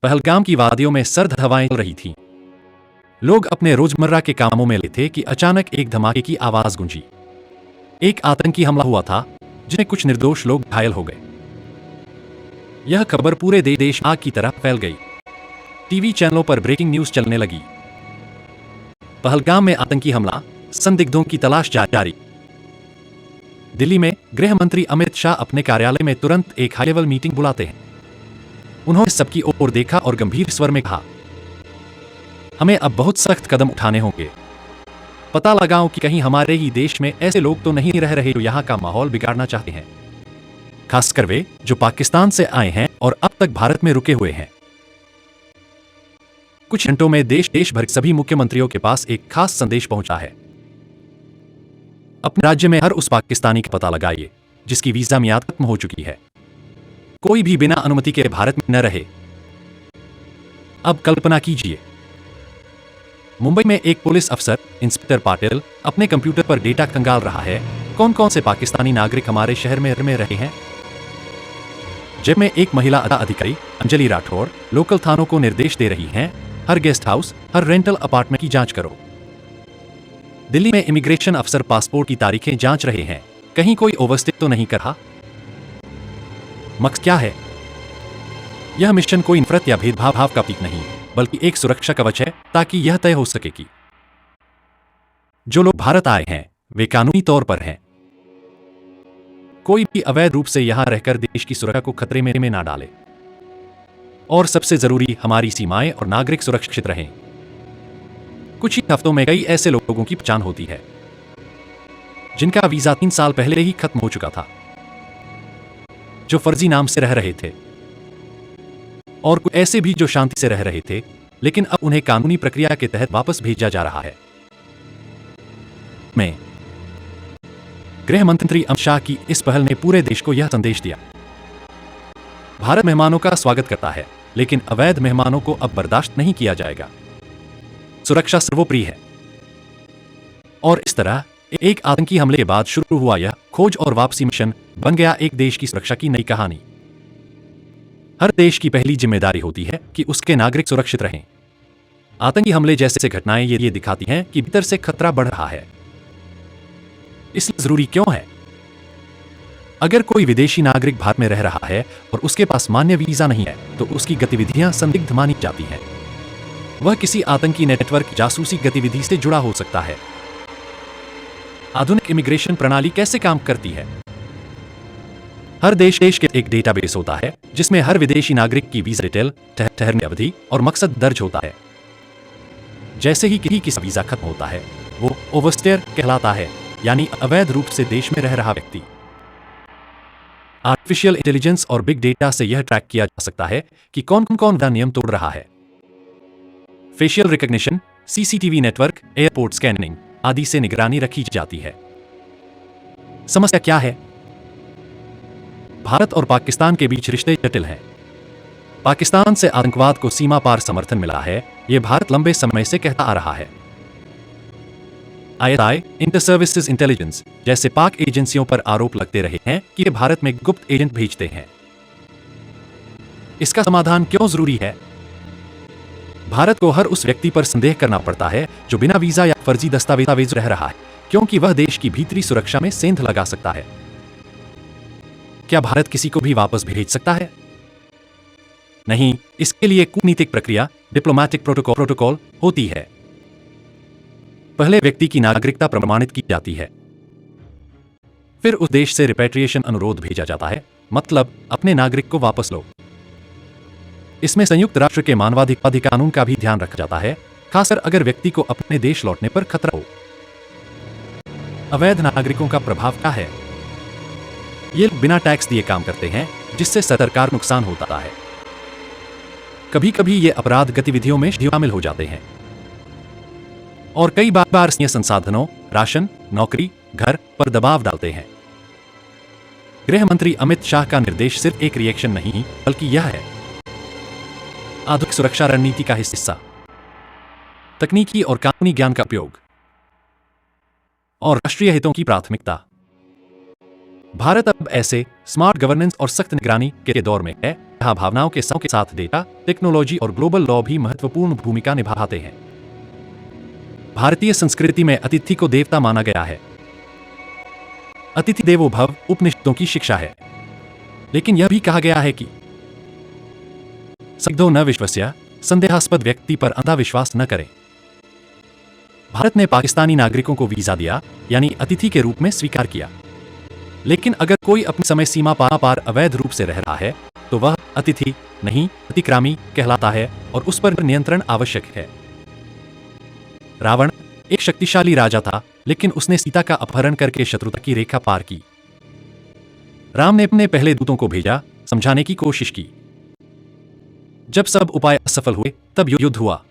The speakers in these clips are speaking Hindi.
पहलगाम की वादियों में सर्द हवाएं चल रही थीं। लोग अपने रोजमर्रा के कामों में लगे थे कि अचानक एक धमाके की आवाज गूंजी। एक आतंकी हमला हुआ था जिसमें कुछ निर्दोष लोग घायल हो गए। यह खबर पूरे देश आग की तरह फैल गई। टीवी चैनलों पर ब्रेकिंग न्यूज चलने लगी। पहलगाम में आतंकी हमला, संदिग्धों की तलाश जारी। दिल्ली में गृह मंत्री अमित शाह अपने कार्यालय में तुरंत एक हाई लेवल मीटिंग बुलाते हैं। उन्होंने सबकी ओर देखा और गंभीर स्वर में कहा, हमें अब बहुत सख्त कदम उठाने होंगे। पता लगाओ कि कहीं हमारे ही देश में ऐसे लोग तो नहीं रह रहे जो यहाँ का माहौल बिगाड़ना चाहते हैं, खासकर वे जो पाकिस्तान से आए हैं और अब तक भारत में रुके हुए हैं। कुछ घंटों में देश भर सभी मुख्यमंत्रियों के पास एक खास संदेश पहुंचा है। अपने राज्य में हर उस पाकिस्तानी का पता लगाइए जिसकी वीजा मियाद खत्म हो चुकी है। कोई भी बिना अनुमति के भारत में न रहे। अब कल्पना कीजिए, मुंबई में एक पुलिस अफसर इंस्पेक्टर पाटिल अपने कंप्यूटर पर डेटा खंगाल रहा है, कौन कौन से पाकिस्तानी नागरिक हमारे शहर में रहे हैं। जब में एक महिला अधिकारी अंजलि राठौर लोकल थानों को निर्देश दे रही हैं, हर गेस्ट हाउस, हर रेंटल अपार्टमेंट की जांच करो। दिल्ली में इमिग्रेशन अफसर पासपोर्ट की तारीखें जांच रहे हैं, कहीं कोई ओवरस्टे तो नहीं कर रहा। मकसद क्या है? यह मिशन कोई नफरत या भेदभाव का प्रतीक नहीं, बल्कि एक सुरक्षा कवच है ताकि यह तय हो सके कि जो लोग भारत आए हैं वे कानूनी तौर पर हैं। कोई भी अवैध रूप से यहां रहकर देश की सुरक्षा को खतरे में ना डाले। और सबसे जरूरी, हमारी सीमाएं और नागरिक सुरक्षित रहें। कुछ ही हफ्तों में कई ऐसे लोगों की पहचान होती है जिनका वीजा 3 साल पहले ही खत्म हो चुका था, जो फर्जी नाम से रह रहे थे, और कुछ ऐसे भी जो शांति से रह रहे थे, लेकिन अब उन्हें कानूनी प्रक्रिया के तहत वापस भेजा जा रहा है। मैं गृह मंत्री अमित शाह की इस पहल ने पूरे देश को यह संदेश दिया, भारत मेहमानों का स्वागत करता है, लेकिन अवैध मेहमानों को अब बर्दाश्त नहीं किया जाएगा। सुरक्षा सर्वोपरि है। और इस तरह एक आतंकी हमले के बाद शुरू हुआ यह खोज और वापसी मिशन बन गया एक देश की सुरक्षा की नई कहानी। हर देश की पहली जिम्मेदारी होती है कि उसके नागरिक सुरक्षित रहें। आतंकी हमले जैसे घटनाएं ये दिखाती हैं कि भीतर से खतरा बढ़ रहा है। इसलिए जरूरी क्यों है? अगर कोई विदेशी नागरिक भारत में रह रहा है और उसके पास मान्य वीजा नहीं है, तो उसकी गतिविधियां संदिग्ध मानी जाती हैं। वह किसी आतंकी नेटवर्क जासूसी गतिविधि से जुड़ा हो सकता है। आधुनिक इमिग्रेशन प्रणाली कैसे काम करती है? हर देश के एक डेटाबेस होता है जिसमें हर विदेशी नागरिक की वीजा डिटेल, ठहरने अवधि और मकसद दर्ज होता है। जैसे ही किसी वीजा खत्म होता है, वो ओवरस्टेयर कहलाता है, यानी अवैध रूप से देश में रह रहा व्यक्ति। आर्टिफिशियल इंटेलिजेंस और बिग डेटा से यह ट्रैक किया जा सकता है कि कौन नियम तोड़ रहा है। Facial recognition, CCTV network, airport scanning आदि से निगरानी रखी जाती है। समस्या क्या है? भारत और पाकिस्तान के बीच रिश्ते जटिल हैं। पाकिस्तान से आतंकवाद को सीमा पार समर्थन मिला है, यह भारत लंबे समय से कहता आ रहा है। ISI, इंटर सर्विसेज इंटेलिजेंस जैसे पाक एजेंसियों पर आरोप लगते रहे हैं कि वे भारत में गुप्त एजेंट भेजते हैं। इसका समाधान क्यों जरूरी है? भारत को हर उस व्यक्ति पर संदेह करना पड़ता है जो बिना वीजा या फर्जी दस्तावेज रह रहा है, क्योंकि वह देश की भीतरी सुरक्षा में सेंध लगा सकता है। क्या भारत किसी को भी वापस भेज सकता है? नहीं, इसके लिए कूटनीतिक प्रक्रिया, डिप्लोमैटिक प्रोटोकॉल होती है। पहले व्यक्ति की नागरिकता प्रमाणित की जाती है, फिर उस देश से रिपैट्रिएशन अनुरोध भेजा जाता है, मतलब अपने नागरिक को वापस लो। इसमें संयुक्त राष्ट्र के मानवाधिकार कानून का भी ध्यान रखा जाता है, खासकर अगर व्यक्ति को अपने देश लौटने पर खतरा हो। अवैध नागरिकों का प्रभाव क्या है? ये बिना टैक्स दिए काम करते हैं, जिससे सरकार को नुकसान होता है। कभी कभी ये अपराध गतिविधियों में शामिल हो जाते हैं और कई बार संसाधनों, राशन, नौकरी, घर पर दबाव डालते हैं। गृह मंत्री अमित शाह का निर्देश सिर्फ एक रिएक्शन नहीं, बल्कि यह है आधुनिक सुरक्षा रणनीति का हिस्सा। तकनीकी और कानूनी ज्ञान का उपयोग और राष्ट्रीय हितों की प्राथमिकता। भारत अब ऐसे स्मार्ट गवर्नेंस और सख्त निगरानी के दौर में है जहां भावनाओं के साथ डेटा, टेक्नोलॉजी और ग्लोबल लॉ भी महत्वपूर्ण भूमिका निभाते हैं। भारतीय संस्कृति में अतिथि को देवता माना गया है। अतिथि देवो भव उपनिषदों की शिक्षा है। लेकिन यह भी कहा गया है कि संदिग्धो न विश्वस्य, संदेहास्पद व्यक्ति पर अंधा विश्वास न करें। भारत ने पाकिस्तानी नागरिकों को वीजा दिया, यानी अतिथि के रूप में स्वीकार किया। लेकिन अगर कोई अपनी समय सीमा पार अवैध रूप से रह रहा है तो वह अतिथि नहीं, अतिक्रामी कहलाता है और उस पर नियंत्रण आवश्यक है। रावण एक शक्तिशाली राजा था, लेकिन उसने सीता का अपहरण करके शत्रुता की रेखा पार की। राम ने अपने पहले दूतों को भेजा, समझाने की कोशिश की। जब सब उपाय असफल हुए तब युद्ध हुआ।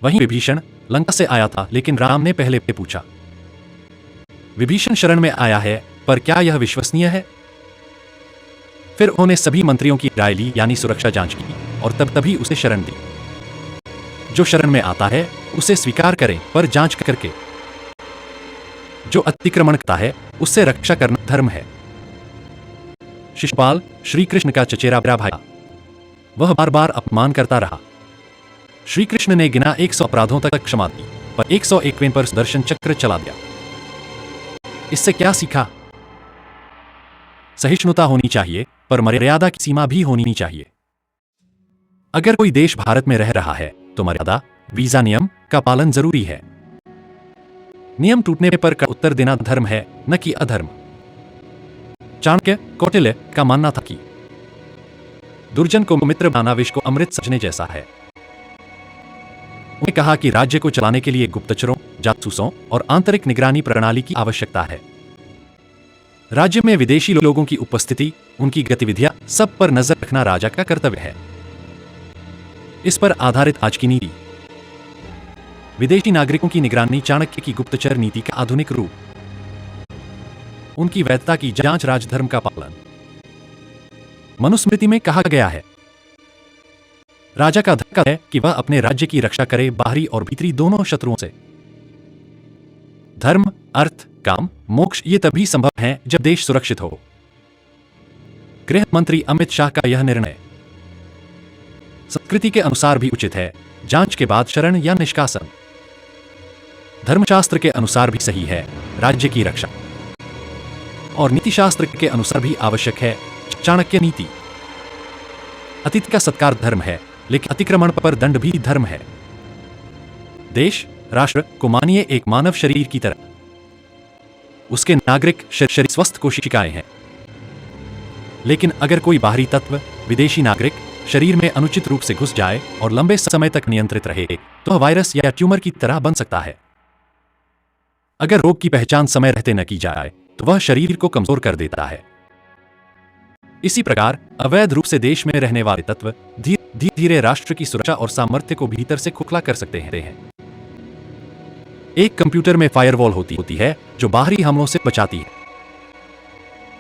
वहीं विभीषण लंका से आया था, लेकिन राम ने पहले पूछा, विभीषण शरण में आया है, पर क्या यह विश्वसनीय है? फिर उन्होंने सभी मंत्रियों की राय ली, यानी सुरक्षा जांच की, और तभी उसे शरण दी। जो शरण में आता है उसे स्वीकार करें, पर जांच करके। जो अतिक्रमण करता है उससे रक्षा करना धर्म है। शिशुपाल श्री कृष्ण का चचेरा भाई, वह बार बार अपमान करता रहा। श्री कृष्ण ने गिना 100 अपराधों तक क्षमा दी, पर 101वें पर सुदर्शन चक्र चला दिया। इससे क्या सीखा? सहिष्णुता होनी चाहिए, पर मर्यादा की सीमा भी होनी चाहिए। अगर कोई देश भारत में रह रहा है तो मर्यादा, वीजा नियम का पालन जरूरी है। नियम टूटने पर का उत्तर देना धर्म है, न कि अधर्म। चाणक्य कौटिल्य का मानना था कि दुर्जन को मित्र बनाना विष को अमृत समझने जैसा है। उन्होंने कहा कि राज्य को चलाने के लिए गुप्तचरों, जासूसों और आंतरिक निगरानी प्रणाली की आवश्यकता है। राज्य में विदेशी लोगों की उपस्थिति, उनकी गतिविधियां, सब पर नजर रखना राजा का कर्तव्य है। इस पर आधारित आज की नीति। विदेशी नागरिकों की निगरानी चाणक्य की गुप्तचर नीति का आधुनिक रूप। उनकी वैधता की जांच, राजधर्म का पालन। मनुस्मृति में कहा गया है, राजा का धर्म है कि वह अपने राज्य की रक्षा करे, बाहरी और भीतरी दोनों शत्रुओं से। धर्म, अर्थ, काम, मोक्ष ये तभी संभव है जब देश सुरक्षित हो। गृह मंत्री अमित शाह का यह निर्णय संस्कृति के अनुसार भी उचित है, जांच के बाद शरण या निष्कासन। धर्मशास्त्र के अनुसार भी सही है, राज्य की रक्षा। और नीतिशास्त्र के अनुसार भी आवश्यक है, चाणक्य नीति। अतिथि का सत्कार धर्म है, लेकिन अतिक्रमण पर दंड भी धर्म है। देश, राष्ट्र को मानिए एक मानव शरीर की तरह। उसके नागरिक शरीर स्वस्थ कोशिकाएं हैं। लेकिन अगर कोई बाहरी तत्व, विदेशी नागरिक, शरीर में अनुचित रूप से घुस जाए और लंबे समय तक नियंत्रित रहे तो वह वायरस या ट्यूमर की तरह बन सकता है। अगर रोग की पहचान समय रहते न की जाए तो वह शरीर को कमजोर कर देता है। इसी प्रकार अवैध रूप से देश में रहने वाले तत्व धीरे धीरे राष्ट्र की सुरक्षा और सामर्थ्य को भीतर से खोखला कर सकते हैं। एक कंप्यूटर में फायरवॉल होती है जो बाहरी हमलों से बचाती है।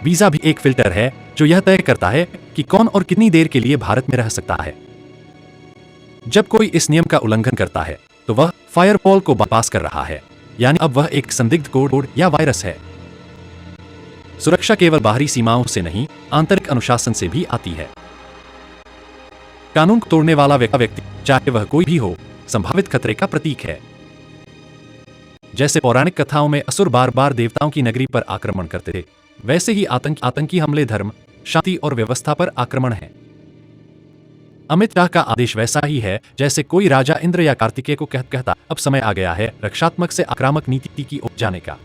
वीजा भी एक फिल्टर है जो यह तय करता है कि कौन और कितनी देर के लिए भारत में रह सकता है। जब कोई इस नियम का उल्लंघन करता है तो वह फायरवॉल को बाईपास कर रहा है, यानी अब वह एक संदिग्ध कोड या वायरस है। सुरक्षा केवल बाहरी सीमाओं से नहीं, आंतरिक अनुशासन से भी आती है। कानून को तोड़ने वाला व्यक्ति, चाहे वह कोई भी हो, संभावित खतरे का प्रतीक है। जैसे पौराणिक कथाओं में असुर बार बार देवताओं की नगरी पर आक्रमण करते थे, वैसे ही आतंकी हमले धर्म, शांति और व्यवस्था पर आक्रमण है। अमित शाह का आदेश वैसा ही है जैसे कोई राजा इंद्र या कार्तिकेय को कहता, अब समय आ गया है रक्षात्मक से आक्रामक नीति की ओर जाने का।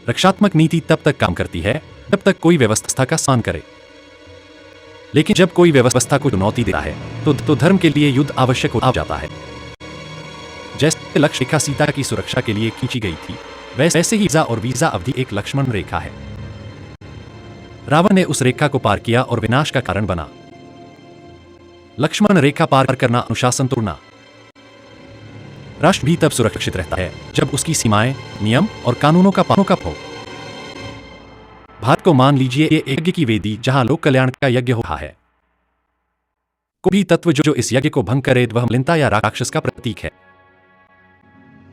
रक्षात्मक नीति तब तक काम करती है जब तक कोई व्यवस्था का सम्मान करे। लेकिन जब कोई व्यवस्था को चुनौती देता है तो धर्म के लिए युद्ध आवश्यक हो जाता है। जैसे लक्ष्य रेखा सीता की सुरक्षा के लिए खींची गई थी, वैसे ही वीजा और वीजा अवधि एक लक्ष्मण रेखा है। रावण ने उस रेखा को पार किया और विनाश का कारण बना। लक्ष्मण रेखा पार करना, अनुशासन तोड़ना। राष्ट्र भी तब सुरक्षित रहता है जब उसकी सीमाएं, नियम और कानूनों का पालन हो। भारत को मान लीजिए ये एक यज्ञ की वेदी जहां लोक कल्याण का यज्ञ हो रहा है। कोई भी तत्व जो इस यज्ञ को भंग करे वह मलिनता या राक्षस का प्रतीक है।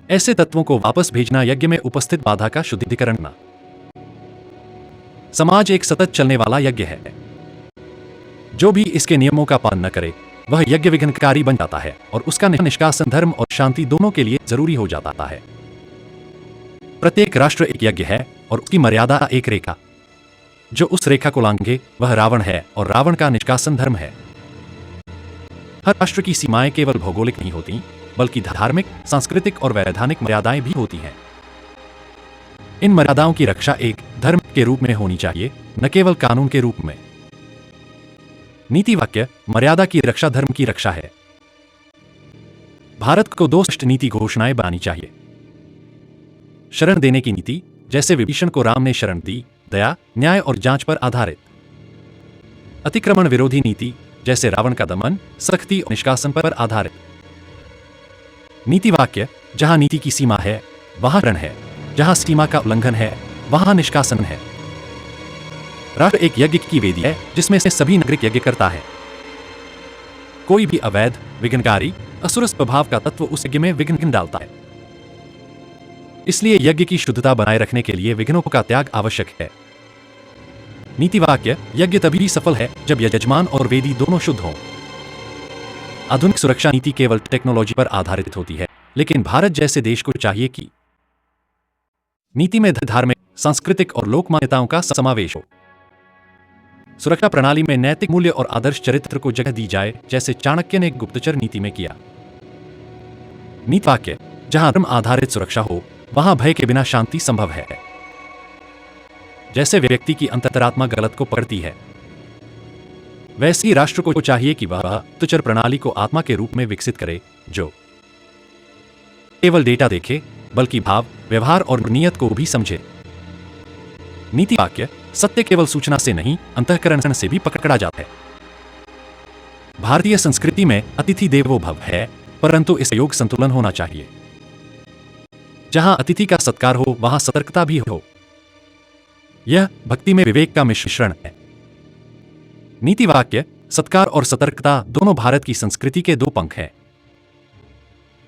ऐसे तत्वों को वापस भेजना यज्ञ में उपस्थित बाधा का शुद्धिकरण करना। समाज एक सतत चलने वाला यज्ञ है। जो भी इसके नियमों का पालन न करे वह यज्ञ विघ्नकारी बन जाता है और उसका निष्कासन धर्म और शांति दोनों के लिए जरूरी हो जाता है। प्रत्येक राष्ट्र एक यज्ञ है और उसकी मर्यादा एक रेखा। जो उस रेखा को लांघे वह रावण है और रावण का निष्कासन धर्म है। हर राष्ट्र की सीमाएं केवल भौगोलिक नहीं होती बल्कि धार्मिक, सांस्कृतिक और वैधानिक मर्यादाएं भी होती हैं। इन मर्यादाओं की रक्षा एक धर्म के रूप में होनी चाहिए, न केवल कानून के रूप में। नीति वाक्य मर्यादा की रक्षा धर्म की रक्षा है। भारत को 2 स्पष्ट नीति घोषणाएं बनानी चाहिए। शरण देने की नीति, जैसे विभीषण को राम ने शरण दी, दया, न्याय और जांच पर आधारित। अतिक्रमण विरोधी नीति, जैसे रावण का दमन, सख्ती और निष्कासन पर आधारित। नीति वाक्य जहां नीति की सीमा है वहां शरण है, जहां सीमा का उल्लंघन है वहां निष्कासन है। राष्ट्र एक यज्ञ की वेदी है जिसमें से सभी नागरिक यज्ञ करता है। कोई भी अवैध, विघ्नकारी, असुर स्वभाव का तत्व उस यज्ञ में विघ्न डालता है। इसलिए यज्ञ की शुद्धता बनाए रखने के लिए विघ्नों का त्याग आवश्यक है। नीति वाक्य यज्ञ तभी सफल है जब यजमान और वेदी दोनों शुद्ध हों। आधुनिक सुरक्षा नीति केवल टेक्नोलॉजी पर आधारित होती है, लेकिन भारत जैसे देश को चाहिए कि नीति में धार्मिक, सांस्कृतिक और लोक मान्यताओं का समावेश हो। सुरक्षा प्रणाली में नैतिक मूल्य और आदर्श चरित्र को जगह दी जाए, जैसे चाणक्य ने गुप्तचर नीति में किया। नीति वाक्य जहां धर्म आधारित सुरक्षा हो वहां भय के बिना शांति संभव है। जैसे व्यक्ति की अंतरात्मा गलत को पकड़ती है, वैसे ही राष्ट्र को चाहिए कि वह गुप्तचर प्रणाली को आत्मा के रूप में विकसित करे, जो केवल डेटा देखे बल्कि भाव, व्यवहार और नियत को भी समझे। नीति वाक्य सत्य केवल सूचना से नहीं, अंतःकरण से भी पकड़ा जाता है। भारतीय संस्कृति में अतिथि देवो भव है, परंतु इस योग संतुलन होना चाहिए। जहां अतिथि का सत्कार हो वहां सतर्कता भी हो। यह भक्ति में विवेक का मिश्रण है। नीति वाक्य सत्कार और सतर्कता दोनों भारत की संस्कृति के 2 पंख हैं।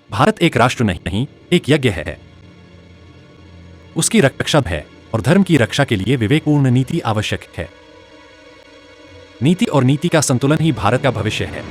भारत एक राष्ट्र नहीं, एक यज्ञ है। उसकी रक्षा है और धर्म की रक्षा के लिए विवेकपूर्ण नीति आवश्यक है। नीति और नीति का संतुलन ही भारत का भविष्य है।